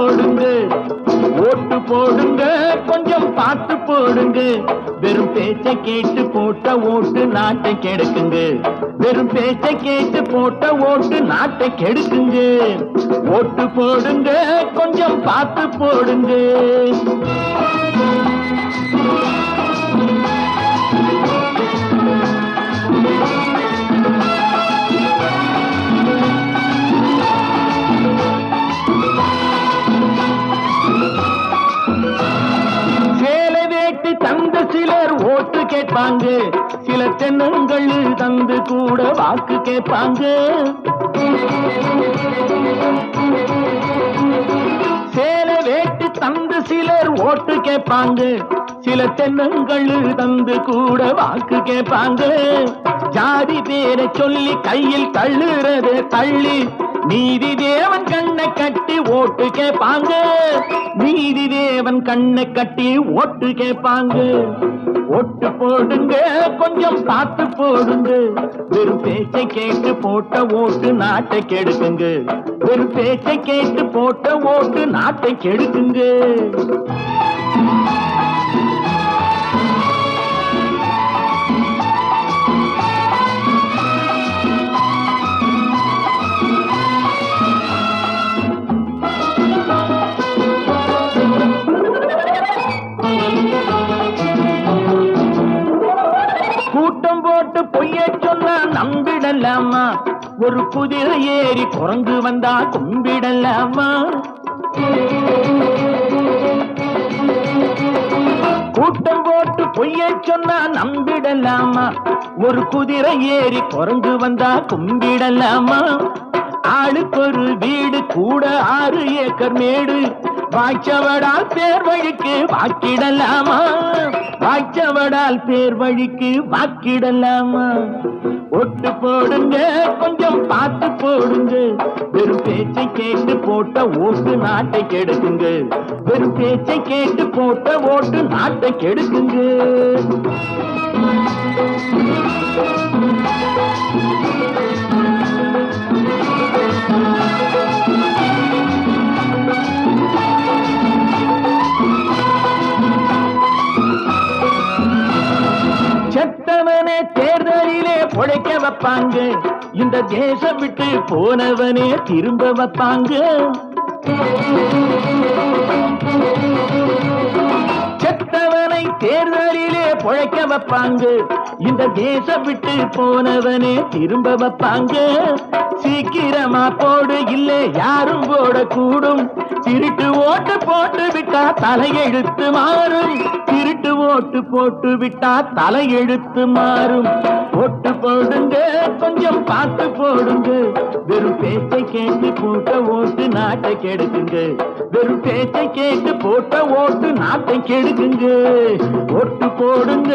போடுங்க, ஓட்டு போடுங்க, கொஞ்சம் பார்த்து போடுங்க. வெறும் பேச்சை கேட்டு போட்ட ஓட்டு நாட்டை கெடுக்குங்க. வெறும் பேச்சை கேட்டு போட்ட ஓட்டு நாட்டை கெடுக்குங்க. ஓட்டு போடுங்க, கொஞ்சம் பார்த்து போடுங்க. தந்த சிலர் ஓட்டு கேட்பாங்க, சில தென்னங்கள் தந்து கூட வாக்கு கேட்பாங்க. சேலை வேட்டு தந்து சிலர் ஓட்டு கேட்பாங்க, சில தென்னங்கள் தந்து கூட வாக்கு கேட்பாங்க. ஜாதி பேரை சொல்லி கையில் தள்ளுறது தள்ளி நீதி தேவன் கண்ணை கட்டி ஓட்டு கேட்பாங்க. நீதி தேவன் கண்ணை கட்டி ஓட்டு கேட்பாங்க. ஓட்டு போடுங்க, கொஞ்சம் பார்த்து போடுங்க. வெறும் பேச்சை கேட்டு போட்ட ஓட்டு நாட்டை கெடுக்குங்க. வெறும் பேச்சை கேட்டு போட்ட ஓட்டு நாட்டை கெடுக்குங்க. கூட்டம் போட்டு பொய்ய சொன்னா நம்பிடலாமா? ஒரு குதிரை ஏறி குரங்கு வந்தா கும்பிடலாமா? கூட்டம் போட்டு பொய்ய சொன்னா நம்பிடலாமா? ஒரு குதிரை ஏறி குரங்கு வந்தா கும்பிடலாமா? ஆளுக்கு ஒரு வீடு கூட 6 ஏக்கர் மேடு வாய்ச்சவடால் பேர் வழிக்கு வாக்கிடலாமா? வாய்ச்சவடால் பேர் வழிக்கு வாக்கிடலாமா? ஓட்டு போடுங்க, கொஞ்சம் பார்த்து போடுங்க. வெறும் பேச்சை கேட்டு போட்ட ஓட்டு நாட்டை கெடுக்குங்க. வெறும் பேச்சை கேட்டு போட்ட ஓட்டு நாட்டை கெடுக்குங்க. செத்தவனே தேர்தலிலே பொழைக்க வைப்பாங்க, இந்த தேசம் விட்டு போனவனே திரும்ப வைப்பாங்க. செத்தவனை தேர்தலிலே பொழைக்க வைப்பாங்க, இந்த தேசம் விட்டு போனவனே திரும்ப வைப்பாங்க. சீக்கிரமா போடு, இல்லை யாரும் போடக்கூடும். திருட்டு ஓட்டு போட்டு விட்டா தலையெழுத்து மாறும். திருட்டு ஓட்டு போட்டு விட்டா தலையெழுத்து மாறும். ஓட்டு போடுங்க, கொஞ்சம் பார்த்து போடுங்க. வெறும் பேச்சை கேட்டு போட்ட ஓட்டு நாட்டை கெடுக்குங்க. வெறும் பேச்சை கேட்டு போட்ட ஓட்டு நாட்டை கெடுக்குங்க. ஓட்டு போடுங்க.